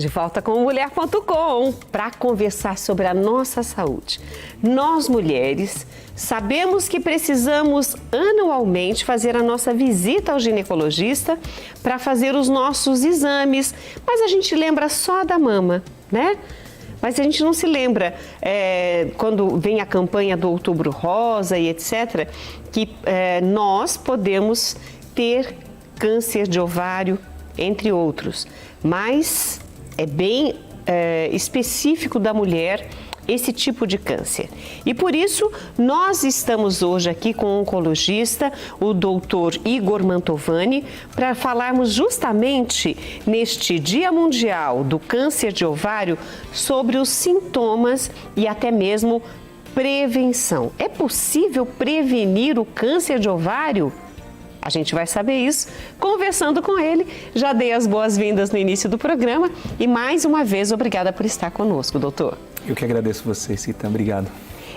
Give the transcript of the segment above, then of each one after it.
De volta com mulher.com para conversar sobre a nossa saúde. Nós, mulheres, sabemos que precisamos anualmente fazer a nossa visita ao ginecologista para fazer os nossos exames, mas a gente lembra só da mama, né? Mas a gente não se lembra, quando vem a campanha do Outubro Rosa e etc., que nós podemos ter câncer de ovário, entre outros, mas é bem específico da mulher esse tipo de câncer. E por isso, nós estamos hoje aqui com o oncologista, o doutor Igor Mantovani, para falarmos justamente neste Dia Mundial do Câncer de Ovário sobre os sintomas e até mesmo prevenção. É possível prevenir o câncer de ovário? A gente vai saber isso conversando com ele. Já dei as boas-vindas no início do programa e mais uma vez obrigada por estar conosco, doutor. Eu que agradeço você, Cita. Obrigado.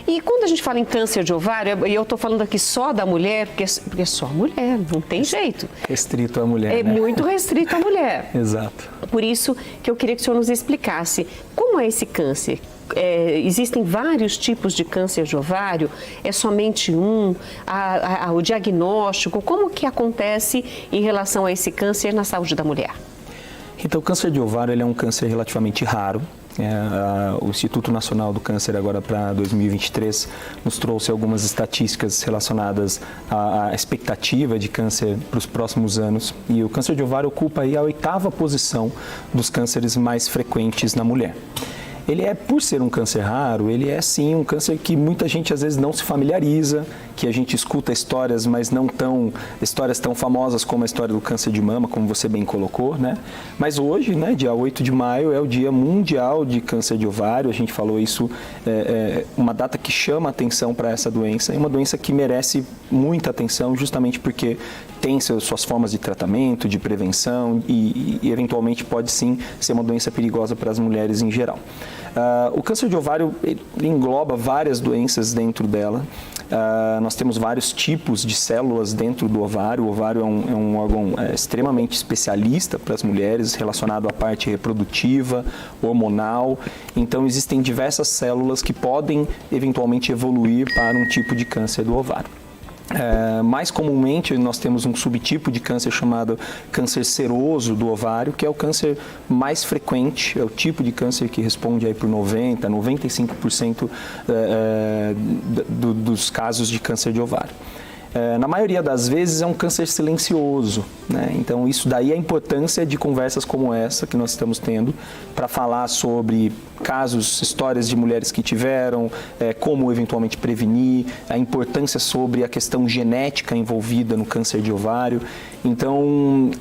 E quando a gente fala em câncer de ovário, e eu estou falando aqui só da mulher, porque só mulher, não tem jeito. Restrito à mulher, né? Muito restrito à mulher. Exato. Por isso que eu queria que o senhor nos explicasse como é esse câncer. Existem vários tipos de câncer de ovário? É somente um? O diagnóstico, como que acontece em relação a esse câncer na saúde da mulher? Então, o câncer de ovário ele é um câncer relativamente raro. O Instituto Nacional do Câncer agora para 2023 nos trouxe algumas estatísticas relacionadas à expectativa de câncer para os próximos anos. E o câncer de ovário ocupa aí a 8ª posição dos cânceres mais frequentes na mulher. Ele por ser um câncer raro, ele é sim um câncer que muita gente às vezes não se familiariza, que a gente escuta histórias, mas não histórias tão famosas como a história do câncer de mama, como você bem colocou, né? Mas hoje, né, dia 8 de maio, é o Dia Mundial de Câncer de Ovário, a gente falou isso, uma data que chama atenção para essa doença, é uma doença que merece muita atenção, justamente porque tem suas formas de tratamento, de prevenção e eventualmente pode sim ser uma doença perigosa para as mulheres em geral. O câncer de ovário ele engloba várias doenças dentro dela. Nós temos vários tipos de células dentro do ovário. O ovário é um órgão extremamente especialista para as mulheres, relacionado à parte reprodutiva, hormonal. Então, existem diversas células que podem eventualmente evoluir para um tipo de câncer do ovário. Mais comumente, nós temos um subtipo de câncer chamado câncer seroso do ovário, que é o câncer mais frequente, é o tipo de câncer que responde aí por 95% dos casos de câncer de ovário. Na maioria das vezes é um câncer silencioso, né? Então isso daí é a importância de conversas como essa que nós estamos tendo para falar sobre casos, histórias de mulheres que tiveram, como eventualmente prevenir, a importância sobre a questão genética envolvida no câncer de ovário. Então,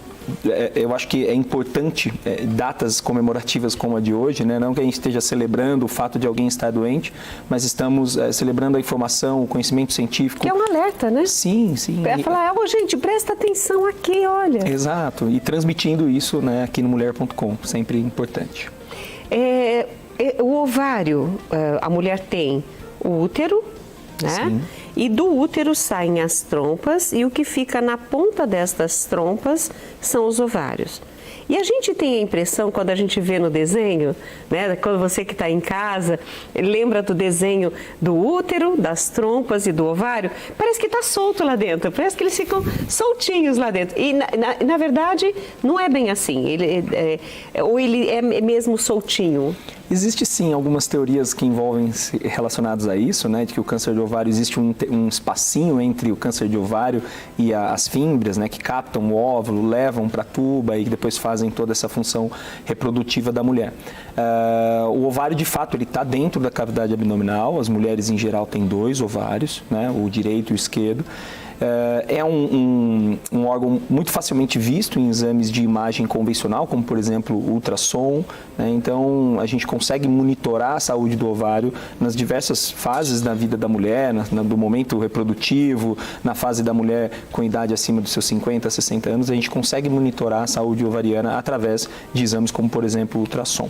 eu acho que é importante datas comemorativas como a de hoje, né? Não que a gente esteja celebrando o fato de alguém estar doente, mas estamos celebrando a informação, o conhecimento científico. Que é um alerta, né? Sim, sim. É falar, gente, presta atenção aqui, olha. Exato, e transmitindo isso, né, aqui no mulher.com, sempre importante. O ovário, a mulher tem o útero, né? Sim. E do útero saem as trompas e o que fica na ponta destas trompas são os ovários. E a gente tem a impressão, quando a gente vê no desenho, né, quando você que está em casa, lembra do desenho do útero, das trompas e do ovário, parece que está solto lá dentro, parece que eles ficam soltinhos lá dentro. E, na verdade, não é bem assim, ou ele é mesmo soltinho. Existe sim algumas teorias que envolvem-se relacionadas a isso, né, de que o câncer de ovário existe um espacinho entre o câncer de ovário e as fímbrias, né, que captam o óvulo, levam para a tuba e depois fazem toda essa função reprodutiva da mulher. O ovário, de fato, ele está dentro da cavidade abdominal. As mulheres em geral têm 2 ovários, né, o direito e o esquerdo. É um órgão muito facilmente visto em exames de imagem convencional, como por exemplo o ultrassom, né? Então a gente consegue monitorar a saúde do ovário nas diversas fases da vida da mulher, do momento reprodutivo, na fase da mulher com idade acima dos seus 50, 60 anos, a gente consegue monitorar a saúde ovariana através de exames como por exemplo o ultrassom.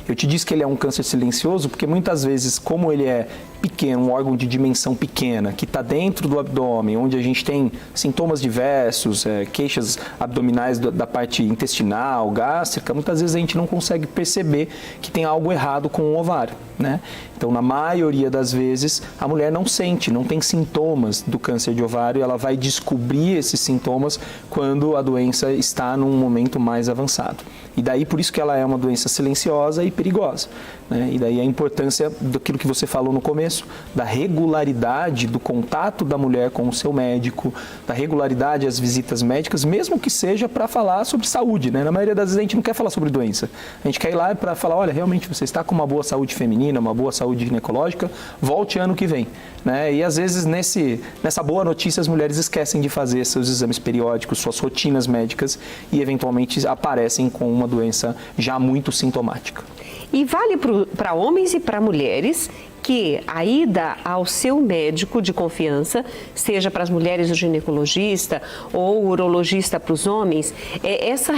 Eu te disse que ele é um câncer silencioso porque muitas vezes, como ele é pequeno, um órgão de dimensão pequena, que está dentro do abdômen, onde a gente gente tem sintomas diversos, queixas abdominais da parte intestinal, gástrica, muitas vezes a gente não consegue perceber que tem algo errado com o ovário, né? Então, na maioria das vezes, a mulher não sente, não tem sintomas do câncer de ovário, ela vai descobrir esses sintomas quando a doença está num momento mais avançado. E daí, por isso que ela é uma doença silenciosa e perigosa, né? E daí a importância daquilo que você falou no começo, da regularidade do contato da mulher com o seu médico, da regularidade às visitas médicas, mesmo que seja para falar sobre saúde, né? Na maioria das vezes a gente não quer falar sobre doença, a gente quer ir lá para falar, olha, realmente você está com uma boa saúde feminina, uma boa saúde ginecológica, volte ano que vem, né? E às vezes nessa boa notícia as mulheres esquecem de fazer seus exames periódicos, suas rotinas médicas e eventualmente aparecem com uma doença já muito sintomática. E vale para homens e para mulheres que a ida ao seu médico de confiança, seja para as mulheres o ginecologista ou o urologista para os homens, essa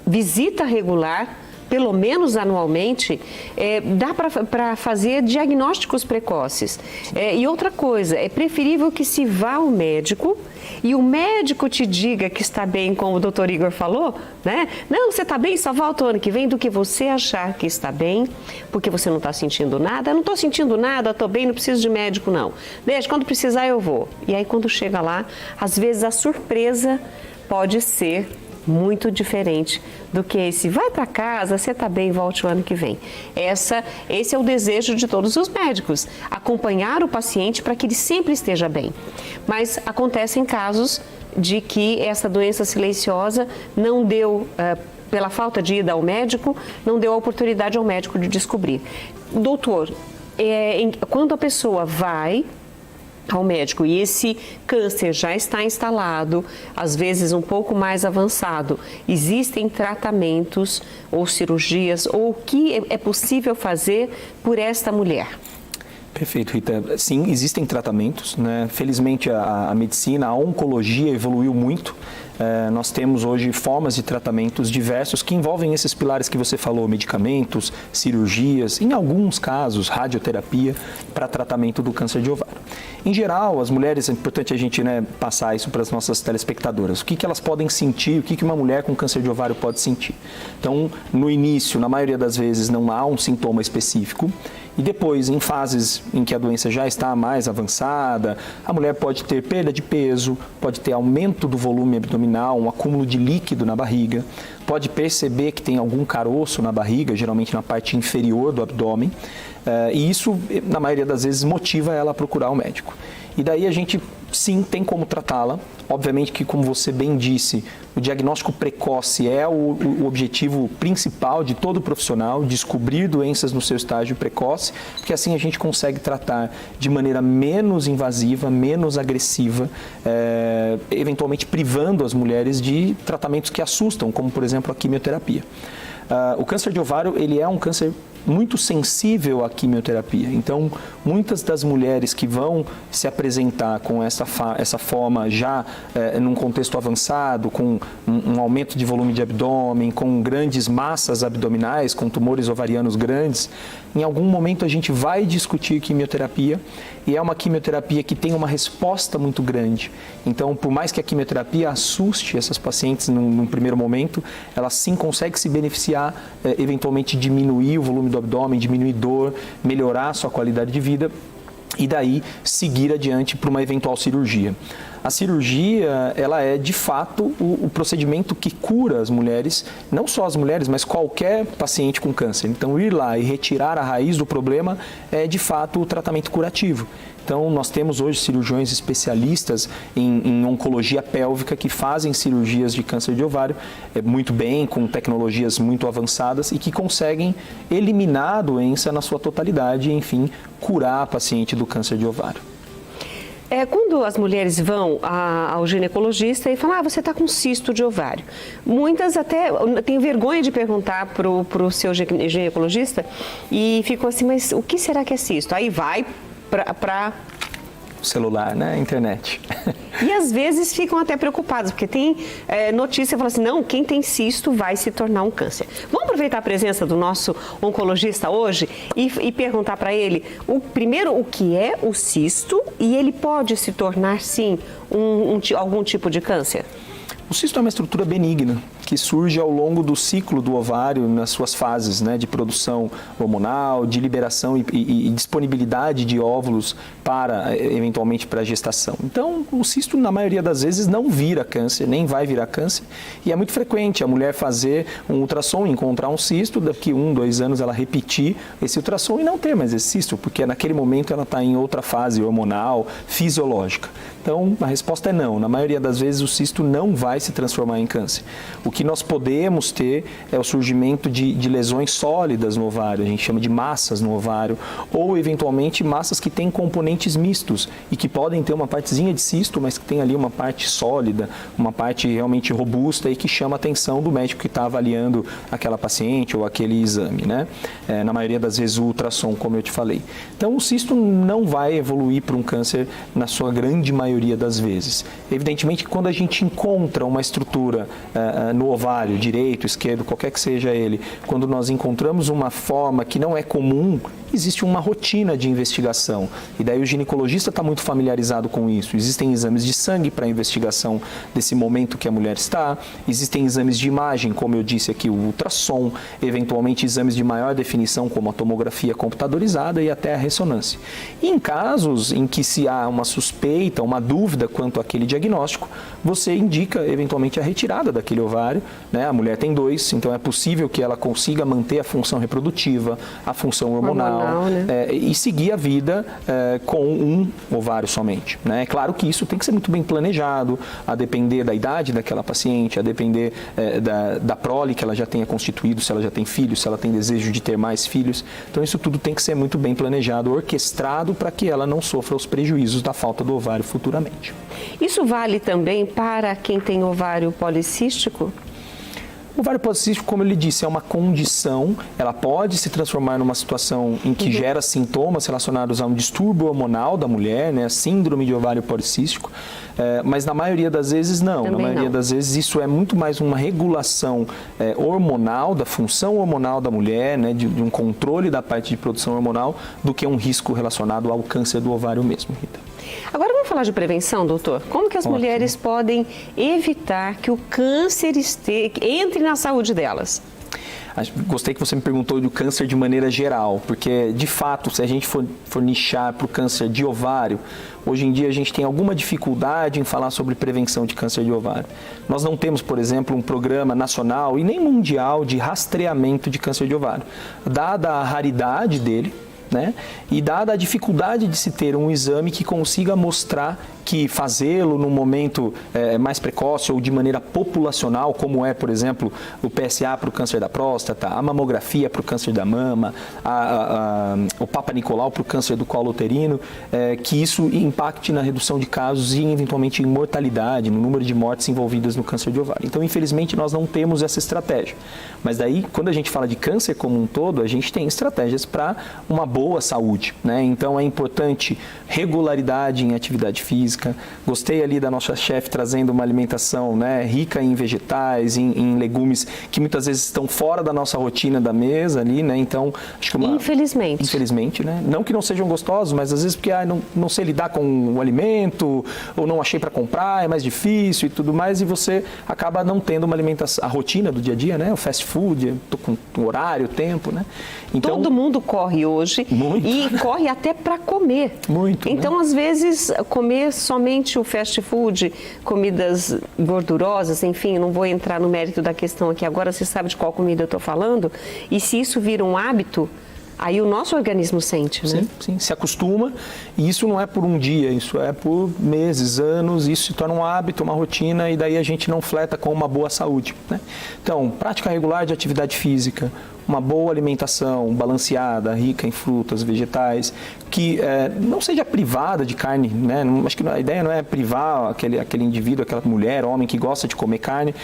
visita regular, pelo menos anualmente, dá para fazer diagnósticos precoces. E outra coisa, é preferível que se vá ao médico e o médico te diga que está bem, como o doutor Igor falou, né? Não, você está bem, só volta o ano que vem, do que você achar que está bem, porque você não está sentindo nada. Eu não estou sentindo nada, estou bem, não preciso de médico, não. Deixa, quando precisar eu vou. E aí, quando chega lá, às vezes a surpresa pode ser muito diferente do que esse vai para casa, você está bem, volte o ano que vem. Esse é o desejo de todos os médicos, acompanhar o paciente para que ele sempre esteja bem. Mas acontecem casos de que essa doença silenciosa não deu, pela falta de ida ao médico, não deu a oportunidade ao médico de descobrir. Doutor, quando a pessoa vai ao médico e esse câncer já está instalado, às vezes um pouco mais avançado, existem tratamentos ou cirurgias ou o que é possível fazer por esta mulher? Perfeito, Rita. Sim, existem tratamentos, né? Felizmente a medicina, a oncologia evoluiu muito. Nós temos hoje formas de tratamentos diversos que envolvem esses pilares que você falou, medicamentos, cirurgias, em alguns casos, radioterapia para tratamento do câncer de ovário. Em geral, as mulheres, é importante a gente, né, passar isso para as nossas telespectadoras. O que elas podem sentir, o que uma mulher com câncer de ovário pode sentir. Então, no início, na maioria das vezes, não há um sintoma específico. E depois, em fases em que a doença já está mais avançada, a mulher pode ter perda de peso, pode ter aumento do volume abdominal, um acúmulo de líquido na barriga, pode perceber que tem algum caroço na barriga, geralmente na parte inferior do abdômen, e isso, na maioria das vezes, motiva ela a procurar o médico. E daí a gente, sim, tem como tratá-la. Obviamente que, como você bem disse, o diagnóstico precoce é o objetivo principal de todo profissional, descobrir doenças no seu estágio precoce, porque assim a gente consegue tratar de maneira menos invasiva, menos agressiva, eventualmente privando as mulheres de tratamentos que assustam, como, por exemplo, a quimioterapia. O câncer de ovário, ele é um câncer muito sensível à quimioterapia. Então, muitas das mulheres que vão se apresentar com essa forma já num contexto avançado, com um aumento de volume de abdômen, com grandes massas abdominais, com tumores ovarianos grandes, em algum momento a gente vai discutir quimioterapia e é uma quimioterapia que tem uma resposta muito grande. Então, por mais que a quimioterapia assuste essas pacientes num primeiro momento, ela sim consegue se beneficiar, eventualmente diminuir o volume do abdômen, diminuir dor, melhorar a sua qualidade de vida e daí seguir adiante para uma eventual cirurgia. A cirurgia, ela é de fato o procedimento que cura as mulheres, não só as mulheres, mas qualquer paciente com câncer. Então, ir lá e retirar a raiz do problema é de fato o tratamento curativo. Então, nós temos hoje cirurgiões especialistas em oncologia pélvica que fazem cirurgias de câncer de ovário muito bem, com tecnologias muito avançadas e que conseguem eliminar a doença na sua totalidade e, enfim, curar a paciente do câncer de ovário. Quando as mulheres vão ao ginecologista e falam, você está com cisto de ovário. Muitas até têm vergonha de perguntar para o seu ginecologista e ficam assim, mas o que será que é cisto? Aí vai para celular, né? Internet. E às vezes ficam até preocupados, porque tem notícia que fala assim, não, quem tem cisto vai se tornar um câncer. Vamos aproveitar a presença do nosso oncologista hoje e perguntar para ele, primeiro, o que é o cisto e ele pode se tornar, sim, algum tipo de câncer? O cisto é uma estrutura benigna que surge ao longo do ciclo do ovário nas suas fases, né, de produção hormonal, de liberação e disponibilidade de óvulos para, eventualmente, para a gestação. Então, o cisto, na maioria das vezes, não vira câncer, nem vai virar câncer. E é muito frequente a mulher fazer um ultrassom, encontrar um cisto, daqui 1, 2 anos ela repetir esse ultrassom e não ter mais esse cisto, porque naquele momento ela está em outra fase hormonal, fisiológica. Então, a resposta é não. Na maioria das vezes, o cisto não vai se transformar em câncer. O que nós podemos ter é o surgimento de lesões sólidas no ovário, a gente chama de massas no ovário, ou, eventualmente, massas que têm componentes mistos e que podem ter uma partezinha de cisto, mas que tem ali uma parte sólida, uma parte realmente robusta e que chama a atenção do médico que está avaliando aquela paciente ou aquele exame, né? Na maioria das vezes, o ultrassom, como eu te falei. Então, o cisto não vai evoluir para um câncer na sua grande maioria das vezes. Evidentemente, quando a gente encontra uma estrutura no ovário, direito, esquerdo, qualquer que seja ele, quando nós encontramos uma forma que não é comum, existe uma rotina de investigação. E daí o ginecologista está muito familiarizado com isso. Existem exames de sangue para investigação desse momento que a mulher está, existem exames de imagem, como eu disse aqui, o ultrassom, eventualmente exames de maior definição, como a tomografia computadorizada e até a ressonância. E em casos em que se há uma suspeita, uma dúvida quanto àquele diagnóstico, você indica eventualmente a retirada daquele ovário, né? A mulher tem 2, então é possível que ela consiga manter a função reprodutiva, a função hormonal, né? E seguir a vida com um ovário somente, né? É claro que isso tem que ser muito bem planejado, a depender da idade daquela paciente, a depender da prole que ela já tenha constituído, se ela já tem filhos, se ela tem desejo de ter mais filhos. Então isso tudo tem que ser muito bem planejado, orquestrado para que ela não sofra os prejuízos da falta do ovário futuramente. Isso vale também para quem tem ovário policístico? O ovário policístico, como eu lhe disse, é uma condição, ela pode se transformar numa situação em que gera sintomas relacionados a um distúrbio hormonal da mulher, né, síndrome de ovário policístico, mas na maioria das vezes não. Também na maioria das vezes isso é muito mais uma regulação hormonal, da função hormonal da mulher, né, de um controle da parte de produção hormonal, do que um risco relacionado ao câncer do ovário mesmo, Rita. Agora vamos falar de prevenção, doutor. Como que as mulheres podem evitar que o câncer entre na saúde delas? Gostei que você me perguntou do câncer de maneira geral, porque, de fato, se a gente for nichar para o câncer de ovário, hoje em dia a gente tem alguma dificuldade em falar sobre prevenção de câncer de ovário. Nós não temos, por exemplo, um programa nacional e nem mundial de rastreamento de câncer de ovário. Dada a raridade dele, né? E dada a dificuldade de se ter um exame que consiga mostrar que fazê-lo num momento mais precoce ou de maneira populacional, como é, por exemplo, o PSA para o câncer da próstata, a mamografia para o câncer da mama, o Papa Nicolau para o câncer do colo uterino, que isso impacte na redução de casos e, eventualmente, em mortalidade, no número de mortes envolvidas no câncer de ovário. Então, infelizmente, nós não temos essa estratégia. Mas daí, quando a gente fala de câncer como um todo, a gente tem estratégias para uma boa saúde, né? Então, é importante regularidade em atividade física. Gostei ali da nossa chefe trazendo uma alimentação, né, rica em vegetais, em legumes que muitas vezes estão fora da nossa rotina da mesa ali, né? Então, acho que infelizmente, né? Não que não sejam gostosos, mas às vezes porque não sei lidar com o alimento, ou não achei para comprar, é mais difícil e tudo mais, e você acaba não tendo uma alimentação, a rotina do dia a dia, né? O fast food, tô com o horário, o tempo, né? Então, todo mundo corre hoje e corre até para comer. Muito. Então, né? Às vezes, comer somente o fast food, comidas gordurosas, enfim, não vou entrar no mérito da questão aqui agora, você sabe de qual comida eu estou falando, e se isso vira um hábito, aí o nosso organismo sente, né? Sim, se acostuma, e isso não é por um dia, isso é por meses, anos, isso se torna um hábito, uma rotina, e daí a gente não fleta com uma boa saúde, né? Então, prática regular de atividade física, uma boa alimentação balanceada, rica em frutas, vegetais, que não seja privada de carne, né? Acho que a ideia não é privar aquele indivíduo, aquela mulher, homem que gosta de comer carne,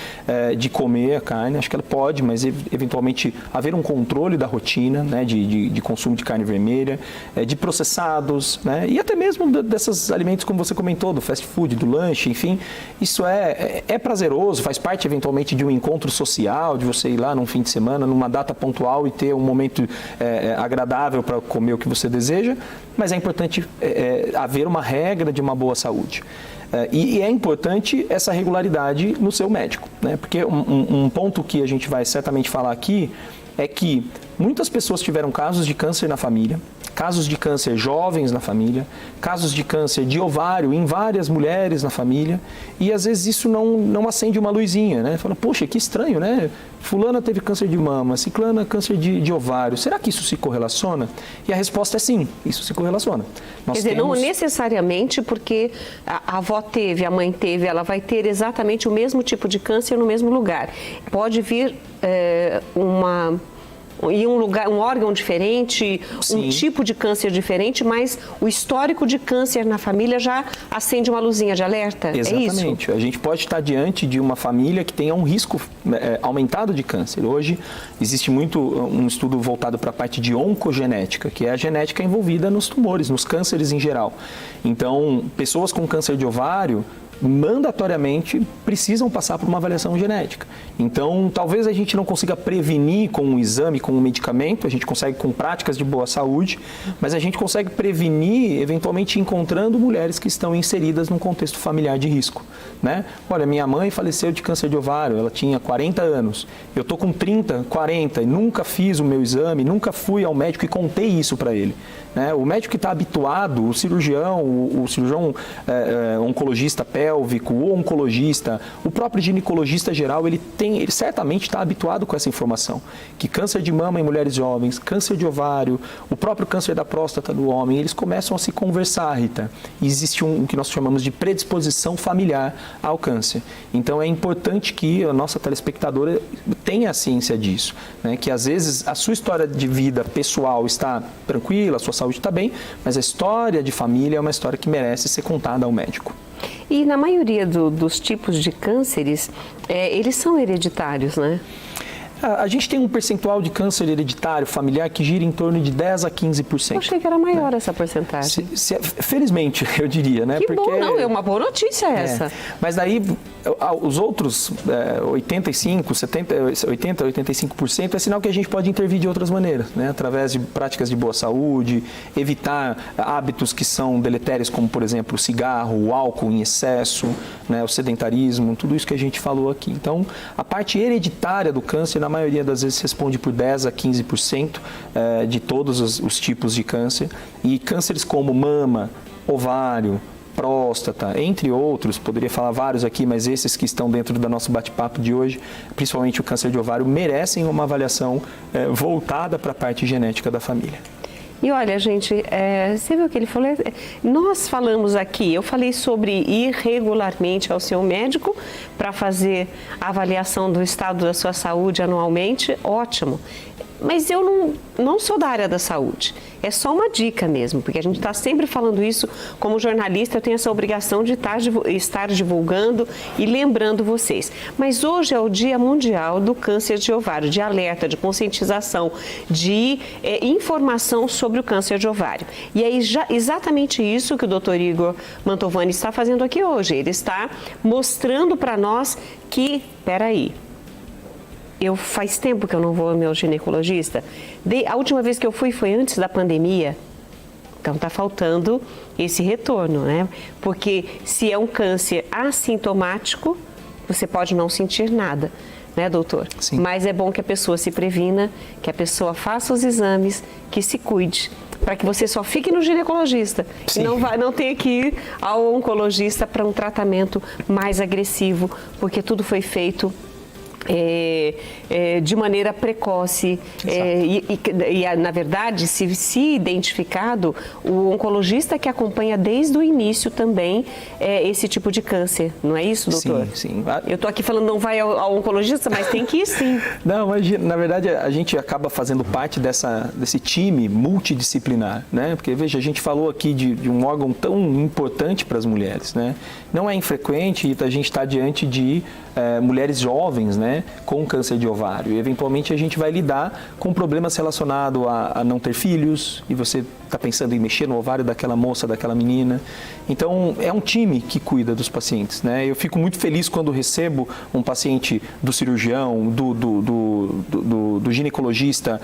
de comer a carne. Acho que ela pode, mas eventualmente haver um controle da rotina, né? De consumo de carne vermelha, de processados, né? E até mesmo desses alimentos, como você comentou, do fast food, do lanche, enfim. Isso é prazeroso, faz parte eventualmente de um encontro social, de você ir lá num fim de semana, numa data pontual e ter um momento agradável para comer o que você deseja, mas é importante haver uma regra de uma boa saúde. E é importante essa regularidade no seu médico, né? Porque um ponto que a gente vai certamente falar aqui é que muitas pessoas tiveram casos de câncer na família, casos de câncer jovens na família, casos de câncer de ovário em várias mulheres na família, e às vezes isso não acende uma luzinha, né? Fala, poxa, que estranho, né? Fulana teve câncer de mama, ciclana câncer de ovário, será que isso se correlaciona? E a resposta é sim, isso se correlaciona. Quer dizer, não necessariamente porque a avó teve, a mãe teve, ela vai ter exatamente o mesmo tipo de câncer no mesmo lugar. Pode vir em um lugar, um órgão diferente, um tipo de câncer diferente, mas o histórico de câncer na família já acende uma luzinha de alerta. Exatamente. É isso? A gente pode estar diante de uma família que tenha um risco aumentado de câncer. Hoje existe muito um estudo voltado para a parte de oncogenética, que é a genética envolvida nos tumores, nos cânceres em geral. Então, pessoas com câncer de ovário mandatoriamente precisam passar por uma avaliação genética. Então, talvez a gente não consiga prevenir com um exame, com um medicamento, a gente consegue com práticas de boa saúde, mas a gente consegue prevenir, eventualmente, encontrando mulheres que estão inseridas num contexto familiar de risco, né? Olha, minha mãe faleceu de câncer de ovário, ela tinha 40 anos, eu tô com 30, 40 e nunca fiz o meu exame, nunca fui ao médico e contei isso para ele, né? O médico que está habituado, o cirurgião oncologista pélvico, o oncologista, o próprio ginecologista geral, ele certamente está habituado com essa informação, que câncer de mama em mulheres jovens, câncer de ovário, o próprio câncer da próstata do homem, eles começam a se conversar, Rita. E existe o que nós chamamos de predisposição familiar ao câncer. Então é importante que a nossa telespectadora tenha a ciência disso, né? Que às vezes a sua história de vida pessoal está tranquila, a sua saúde está bem, mas a história de família é uma história que merece ser contada ao médico. E na maioria dos tipos de cânceres, eles são hereditários, né? A gente tem um percentual de câncer hereditário familiar que gira em torno de 10 a 15%. Eu achei que era maior essa porcentagem. Felizmente, eu diria, né? Que bom, não, é uma boa notícia essa. Mas daí, os outros 85% é sinal que a gente pode intervir de outras maneiras, né? Através de práticas de boa saúde, evitar hábitos que são deletérios, como, por exemplo, o cigarro, o álcool em excesso, né? O sedentarismo, tudo isso que a gente falou aqui. Então, a parte hereditária do câncer, na maioria das vezes, responde por 10 a 15% de todos os tipos de câncer. E cânceres como mama, ovário, próstata, entre outros, poderia falar vários aqui, mas esses que estão dentro do nosso bate-papo de hoje, principalmente o câncer de ovário, merecem uma avaliação voltada para a parte genética da família. E olha, gente, você viu o que ele falou? Nós falamos aqui, eu falei sobre ir regularmente ao seu médico para fazer a avaliação do estado da sua saúde anualmente, ótimo. Mas eu não sou da área da saúde, é só uma dica mesmo, porque a gente está sempre falando isso. Como jornalista, eu tenho essa obrigação de estar divulgando e lembrando vocês. Mas hoje é o Dia Mundial do Câncer de Ovário, de alerta, de conscientização, de informação sobre o câncer de ovário. E é exatamente isso que o Dr. Igor Mantovani está fazendo aqui hoje. Ele está mostrando para nós que, peraí, faz tempo que eu não vou ao meu ginecologista. A última vez que eu fui foi antes da pandemia. Então está faltando esse retorno, né? Porque se é um câncer assintomático, você pode não sentir nada, né, doutor? Sim. Mas é bom que a pessoa se previna, que a pessoa faça os exames, que se cuide, para que você só fique no ginecologista. Sim. E não tenha que ir ao oncologista para um tratamento mais agressivo, porque tudo foi feito de maneira precoce na verdade, se identificado, o oncologista que acompanha desde o início também esse tipo de câncer, não é isso, doutor? Sim, sim. Eu estou aqui falando não vai ao oncologista, mas tem que ir sim. Não, mas na verdade a gente acaba fazendo parte desse time multidisciplinar, né? Porque veja, a gente falou aqui de um órgão tão importante para as mulheres, né? Não é infrequente a gente estar diante de mulheres jovens, né, com câncer de ovário. E, eventualmente, a gente vai lidar com problemas relacionados a não ter filhos, e você está pensando em mexer no ovário daquela moça, daquela menina. Então, é um time que cuida dos pacientes, né? Eu fico muito feliz quando recebo um paciente do cirurgião, do ginecologista,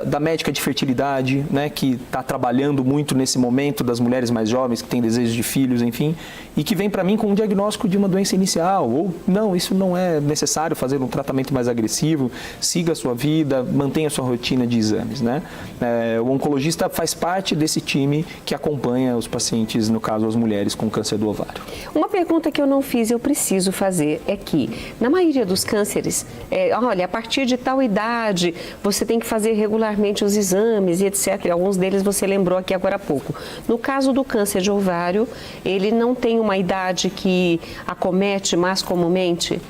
da médica de fertilidade, né, que está trabalhando muito nesse momento das mulheres mais jovens que têm desejo de filhos, enfim, e que vem para mim com um diagnóstico de uma doença inicial, ou não, isso não é necessário fazer um tratamento mais agressivo, siga a sua vida, mantenha a sua rotina de exames, né? O oncologista faz parte desse time que acompanha os pacientes, no caso, as mulheres com câncer do ovário. Uma pergunta que eu não fiz, eu preciso fazer, é que, na maioria dos cânceres, olha, a partir de tal idade, você tem que fazer regularmente os exames e etc. Alguns deles você lembrou aqui agora há pouco. No caso do câncer de ovário, ele não tem uma idade que acomete mais comumente?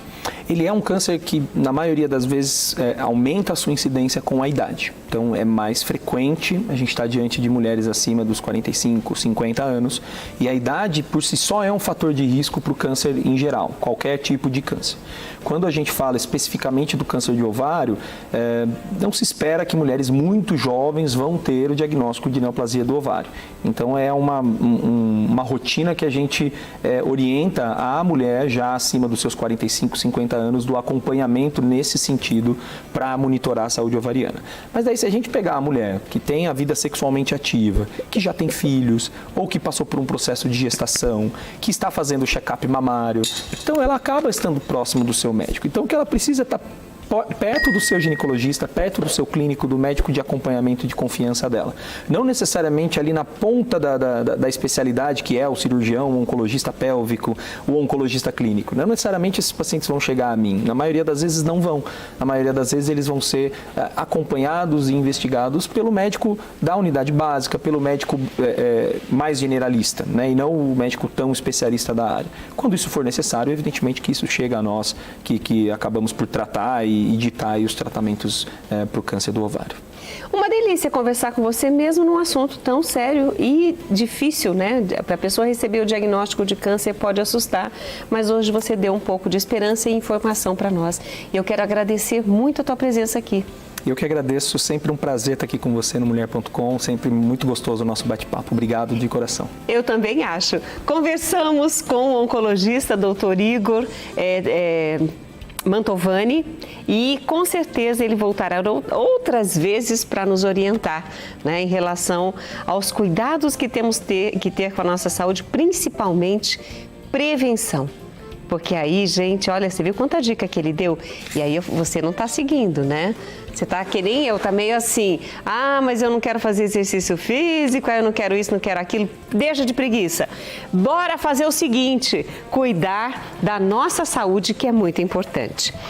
Ele é um câncer que, na maioria das vezes, aumenta a sua incidência com a idade. Então, é mais frequente, a gente está diante de mulheres acima dos 45, 50 anos, e a idade, por si só, é um fator de risco para o câncer em geral, qualquer tipo de câncer. Quando a gente fala especificamente do câncer de ovário, não se espera que mulheres muito jovens vão ter o diagnóstico de neoplasia do ovário. Então, é uma rotina que a gente orienta a mulher já acima dos seus 45, 50 anos do acompanhamento nesse sentido para monitorar a saúde ovariana. Mas daí, se a gente pegar a mulher que tem a vida sexualmente ativa, que já tem filhos, ou que passou por um processo de gestação, que está fazendo check-up mamário, então ela acaba estando próximo do seu médico. Então, o que ela precisa é estar perto do seu ginecologista, perto do seu clínico, do médico de acompanhamento de confiança dela. Não necessariamente ali na ponta da especialidade, que é o cirurgião, o oncologista pélvico, o oncologista clínico. Não necessariamente esses pacientes vão chegar a mim. Na maioria das vezes não vão. Na maioria das vezes eles vão ser acompanhados e investigados pelo médico da unidade básica, pelo médico mais generalista, né? E não o médico tão especialista da área. Quando isso for necessário, evidentemente que isso chega a nós, que acabamos por tratar e ditar os tratamentos para o câncer do ovário. Uma delícia conversar com você mesmo num assunto tão sério e difícil, né? Para a pessoa receber o diagnóstico de câncer pode assustar, mas hoje você deu um pouco de esperança e informação para nós. E eu quero agradecer muito a tua presença aqui. Eu que agradeço, sempre um prazer estar aqui com você no Mulher.com, sempre muito gostoso o nosso bate-papo. Obrigado de coração. Eu também acho. Conversamos com o oncologista Dr. Igor Mantovani, e com certeza ele voltará outras vezes para nos orientar, né, em relação aos cuidados que temos que ter com a nossa saúde, principalmente prevenção. Porque aí, gente, olha, você viu quanta dica que ele deu? E aí você não está seguindo, né? Você está que nem eu, está meio assim, mas eu não quero fazer exercício físico, eu não quero isso, não quero aquilo, deixa de preguiça. Bora fazer o seguinte, cuidar da nossa saúde, que é muito importante.